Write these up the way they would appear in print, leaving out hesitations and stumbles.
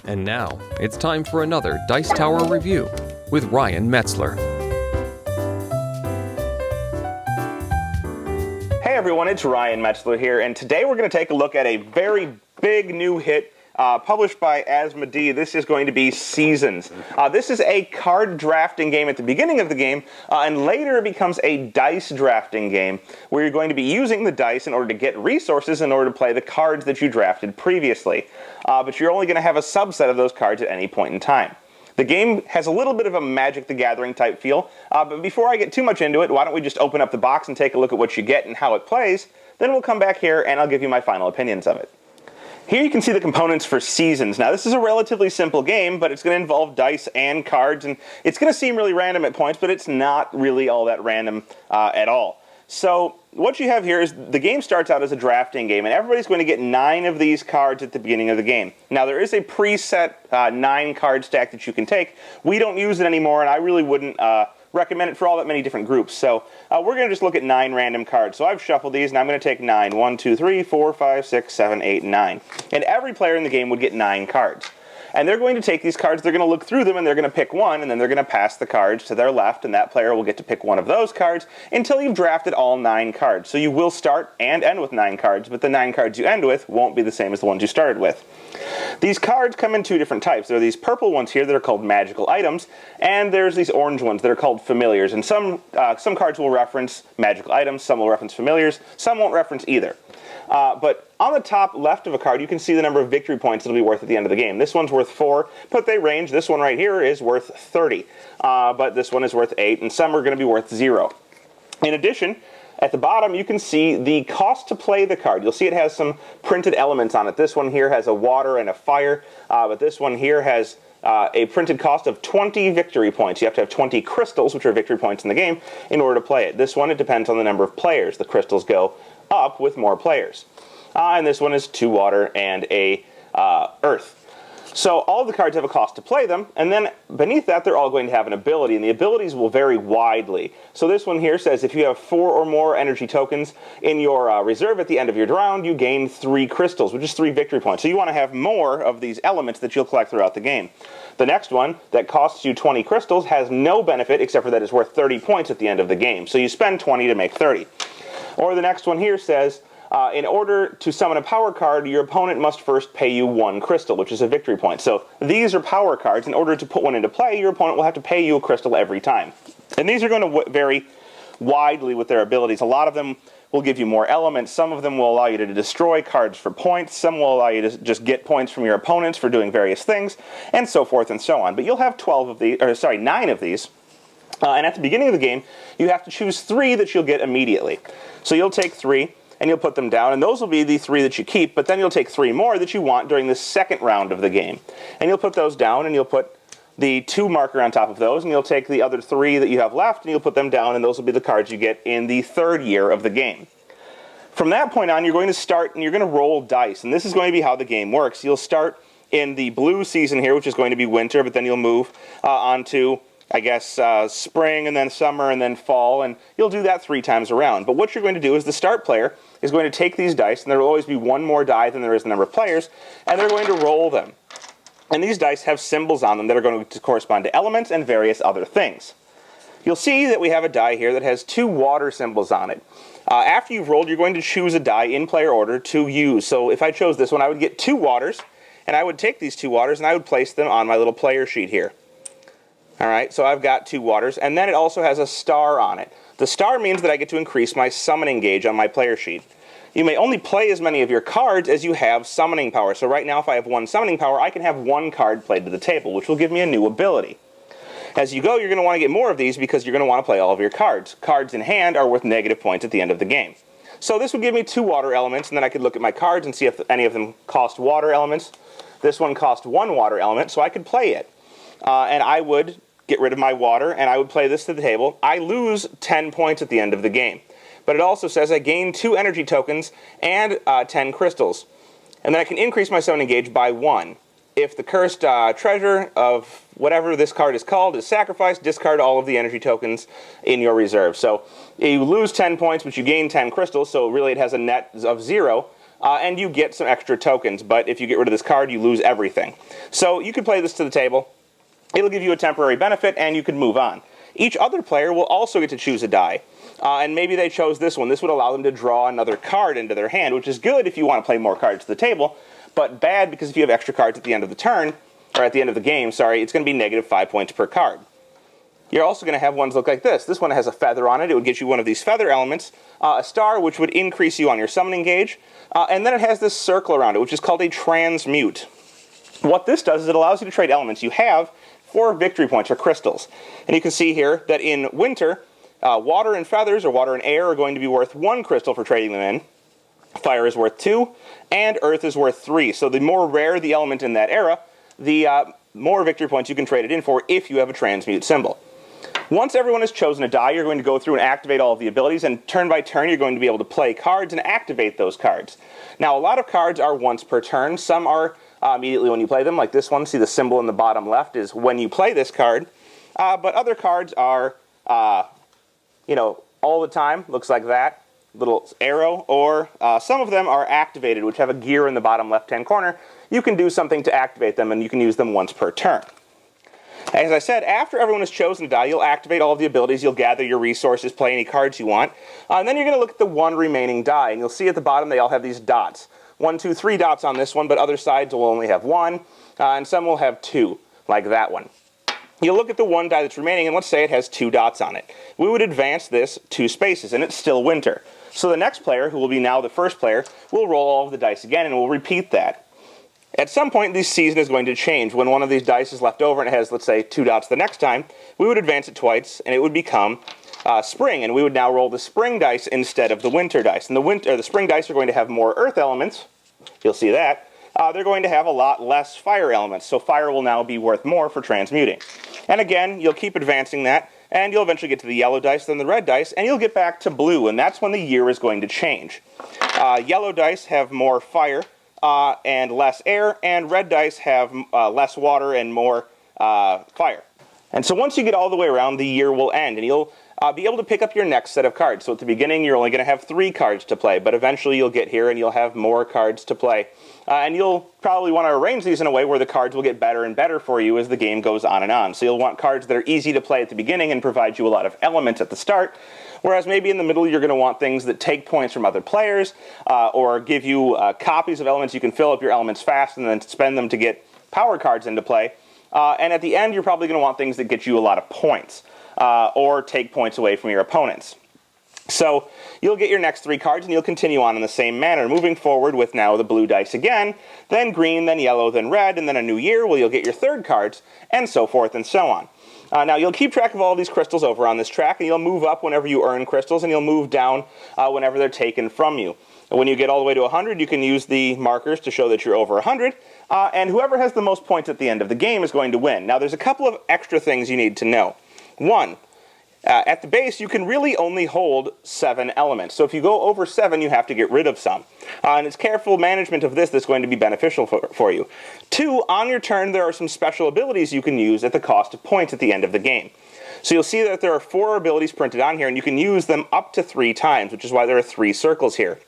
And now, it's time for another Dice Tower review with Ryan Metzler. Hey everyone, it's Ryan Metzler here, and today we're going to take a look at a very big new hit published by Asmodee. This is going to be Seasons. This is a card drafting game at the beginning of the game, and later it becomes a dice drafting game, where you're going to be using the dice in order to get resources in order to play the cards that you drafted previously. But you're only going to have a subset of those cards at any point in time. The game has a little bit of a Magic the Gathering type feel, but before I get too much into it, why don't we just open up the box and take a look at what you get and how it plays, then we'll come back here and I'll give you my final opinions of it. Here you can see the components for Seasons. Now this is a relatively simple game, but it's going to involve dice and cards, and it's going to seem really random at points, but it's not really all that random at all. So what you have here is the game starts out as a drafting game, and everybody's going to get 9 of these cards at the beginning of the game. Now there is a preset 9 card stack that you can take. We don't use it anymore, and I really wouldn't recommend it for all that many different groups. So we're going to just look at 9 random cards. So I've shuffled these, and I'm going to take 9. 1, 2, 3, 4, 5, 6, 7, 8, 9. And every player in the game would get 9 cards. And they're going to take these cards, they're going to look through them, and they're going to pick one, and then they're going to pass the cards to their left, and that player will get to pick one of those cards until you've drafted all 9 cards. So you will start and end with 9 cards, but the 9 cards you end with won't be the same as the ones you started with. These cards come in 2 different types. There are these purple ones here that are called magical items, and there's these orange ones that are called familiars. And some cards will reference magical items, some will reference familiars, some won't reference either. But on the top left of a card, you can see the number of victory points it'll be worth at the end of the game. This one's worth 4, but they range. This one right here is worth 30, but this one is worth 8, and some are going to be worth 0. In addition, at the bottom, you can see the cost to play the card. You'll see it has some printed elements on it. This one here has a water and a fire, but this one here has a printed cost of 20 victory points. You have to have 20 crystals, which are victory points in the game, in order to play it. This one, it depends on the number of players. The crystals go up with more players. And this one is 2 water and a earth. So all of the cards have a cost to play them, and then beneath that they're all going to have an ability, and the abilities will vary widely. So this one here says if you have 4 or more energy tokens in your reserve at the end of your round, you gain 3 crystals, which is 3 victory points. So you want to have more of these elements that you'll collect throughout the game. The next one, that costs you 20 crystals, has no benefit except for that it's worth 30 points at the end of the game. So you spend 20 to make 30. Or the next one here says, in order to summon a power card, your opponent must first pay you 1 crystal, which is a victory point. So these are power cards. In order to put one into play, your opponent will have to pay you a crystal every time. And these are going to vary widely with their abilities. A lot of them will give you more elements. Some of them will allow you to destroy cards for points. Some will allow you to just get points from your opponents for doing various things, and so forth and so on. But you'll have 9 of these. And at the beginning of the game, you have to choose 3 that you'll get immediately. So you'll take 3, and you'll put them down, and those will be the 3 that you keep, but then you'll take 3 more that you want during the second round of the game. And you'll put those down, and you'll put the 2 marker on top of those, and you'll take the other 3 that you have left, and you'll put them down, and those will be the cards you get in the 3rd year of the game. From that point on, you're going to start, and you're going to roll dice, and this is going to be how the game works. You'll start in the blue season here, which is going to be winter, but then you'll move on to, I guess, spring, and then summer, and then fall, and you'll do that 3 times around. But what you're going to do is the start player is going to take these dice, and there will always be 1 more die than there is the number of players, and they're going to roll them. And these dice have symbols on them that are going to correspond to elements and various other things. You'll see that we have a die here that has 2 water symbols on it. After you've rolled, you're going to choose a die in player order to use. So if I chose this one, I would get 2 waters, and I would take these 2 waters and I would place them on my little player sheet here. Alright, so I've got 2 waters, and then it also has a star on it. The star means that I get to increase my summoning gauge on my player sheet. You may only play as many of your cards as you have summoning power. So right now, if I have 1 summoning power, I can have 1 card played to the table, which will give me a new ability. As you go, you're going to want to get more of these because you're going to want to play all of your cards. Cards in hand are worth negative points at the end of the game. So this would give me 2 water elements, and then I could look at my cards and see if any of them cost water elements. This one cost 1 water element, so I could play it. And I would get rid of my water, and I would play this to the table. I lose 10 points at the end of the game. But it also says I gain 2 energy tokens and 10 crystals. And then I can increase my summoning gauge by 1. If the cursed treasure of whatever this card is called is sacrificed, discard all of the energy tokens in your reserve. So you lose 10 points, but you gain 10 crystals, so really it has a net of 0. and you get some extra tokens, but if you get rid of this card, you lose everything. So you could play this to the table. It'll give you a temporary benefit, and you can move on. Each other player will also get to choose a die, and maybe they chose this one. This would allow them to draw another card into their hand, which is good if you want to play more cards to the table, but bad because if you have extra cards at the end of the turn, or at the end of the game, sorry, it's going to be negative 5 points per card. You're also going to have ones look like this. This one has a feather on it. It would get you one of these feather elements, a star, which would increase you on your summoning gauge, and then it has this circle around it, which is called a transmute. What this does is it allows you to trade elements you have for victory points or crystals. And you can see here that in winter, water and feathers, or water and air, are going to be worth 1 crystal for trading them in. Fire is worth 2, and earth is worth 3. So the more rare the element in that era, the more victory points you can trade it in for if you have a transmute symbol. Once everyone has chosen a die, you're going to go through and activate all of the abilities, and turn by turn you're going to be able to play cards and activate those cards. Now, a lot of cards are once per turn. Some are immediately when you play them, like this one. See the symbol in the bottom left is when you play this card. But other cards are, all the time. Looks like that. Little arrow. Or some of them are activated, which have a gear in the bottom left-hand corner. You can do something to activate them, and you can use them once per turn. As I said, after everyone has chosen a die, you'll activate all of the abilities, you'll gather your resources, play any cards you want, and then you're going to look at the one remaining die, and you'll see at the bottom they all have these dots. 1, 2, 3 dots on this one, but other sides will only have 1, and some will have 2, like that one. You'll look at the one die that's remaining, and let's say it has 2 dots on it. We would advance this 2 spaces, and it's still winter. So the next player, who will be now the first player, will roll all of the dice again, and we'll repeat that. At some point, this season is going to change. When one of these dice is left over and it has, let's say, 2 dots the next time, we would advance it twice, and it would become spring, and we would now roll the spring dice instead of the winter dice. And the spring dice are going to have more earth elements. You'll see that. They're going to have a lot less fire elements, so fire will now be worth more for transmuting. And again, you'll keep advancing that, and you'll eventually get to the yellow dice, then the red dice, and you'll get back to blue, and that's when the year is going to change. Yellow dice have more fire and less air, and red dice have less water and more fire. And so once you get all the way around, the year will end, and you'll be able to pick up your next set of cards. So at the beginning, you're only going to have 3 cards to play, but eventually you'll get here and you'll have more cards to play. And you'll probably want to arrange these in a way where the cards will get better and better for you as the game goes on and on. So you'll want cards that are easy to play at the beginning and provide you a lot of elements at the start, whereas maybe in the middle you're going to want things that take points from other players or give you copies of elements. You can fill up your elements fast and then spend them to get power cards into play. And at the end, you're probably going to want things that get you a lot of points or take points away from your opponents. So you'll get your next 3 cards, and you'll continue on in the same manner, moving forward with now the blue dice again, then green, then yellow, then red, and then a new year where you'll get your 3rd cards, and so forth and so on. Now, you'll keep track of all these crystals over on this track, and you'll move up whenever you earn crystals, and you'll move down whenever they're taken from you. When you get all the way to 100, you can use the markers to show that you're over 100, and whoever has the most points at the end of the game is going to win. Now, there's a couple of extra things you need to know. 1, at the base, you can really only hold 7 elements. So if you go over 7, you have to get rid of some. And it's careful management of this that's going to be beneficial for you. 2, on your turn, there are some special abilities you can use at the cost of points at the end of the game. So you'll see that there are 4 abilities printed on here, and you can use them up to 3 times, which is why there are 3 circles here.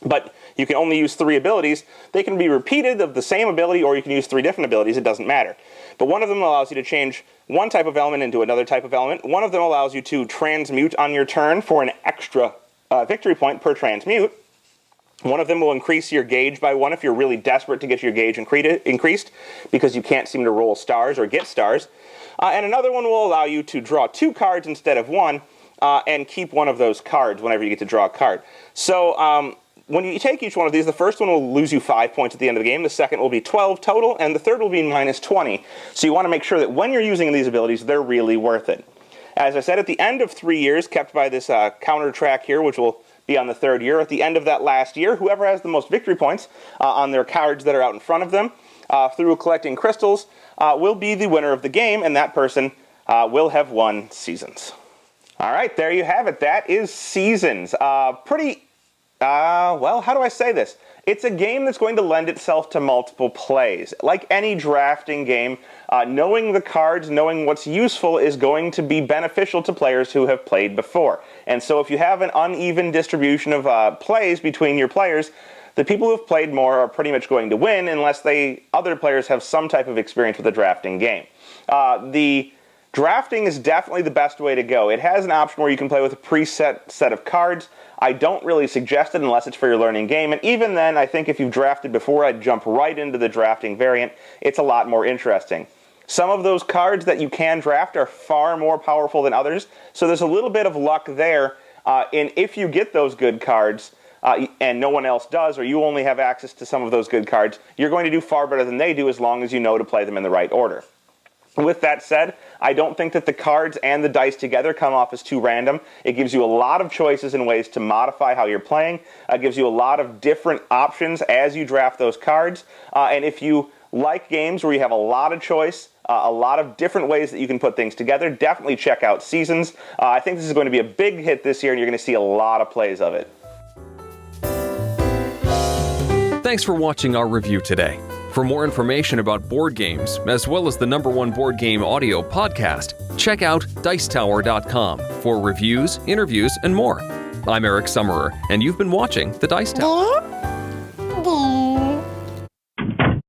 But you can only use 3 abilities. They can be repeated of the same ability, or you can use 3 different abilities. It doesn't matter. But one of them allows you to change one type of element into another type of element. One of them allows you to transmute on your turn for an extra victory point per transmute. One of them will increase your gauge by 1 if you're really desperate to get your gauge increased because you can't seem to roll stars or get stars. And another one will allow you to draw 2 cards instead of 1 and keep one of those cards whenever you get to draw a card. So when you take each one of these, the first one will lose you 5 points at the end of the game, the second will be 12 total, and the third will be minus 20. So you want to make sure that when you're using these abilities, they're really worth it. As I said, at the end of 3 years, kept by this counter track here, which will be on the 3rd year, at the end of that last year, whoever has the most victory points on their cards that are out in front of them through collecting crystals will be the winner of the game, and that person will have won Seasons. All right, there you have it. That is Seasons. Well, how do I say this? It's a game that's going to lend itself to multiple plays. Like any drafting game, knowing the cards, knowing what's useful is going to be beneficial to players who have played before. And so if you have an uneven distribution of plays between your players, the people who've played more are pretty much going to win unless other players have some type of experience with the drafting game. The drafting is definitely the best way to go. It has an option where you can play with a preset set of cards. I don't really suggest it unless it's for your learning game, and even then, I think if you've drafted before, I'd jump right into the drafting variant. It's a lot more interesting. Some of those cards that you can draft are far more powerful than others, so there's a little bit of luck there, and if you get those good cards, and no one else does, or you only have access to some of those good cards, you're going to do far better than they do as long as you know to play them in the right order. With that said, I don't think that the cards and the dice together come off as too random. It gives you a lot of choices and ways to modify how you're playing. It gives you a lot of different options as you draft those cards. And if you like games where you have a lot of choice, a lot of different ways that you can put things together, definitely check out Seasons. I think this is going to be a big hit this year, and you're going to see a lot of plays of it. Thanks for watching our review today. For more information about board games, as well as the #1 board game audio podcast, check out Dicetower.com for reviews, interviews, and more. I'm Eric Summerer, and you've been watching The Dice Tower.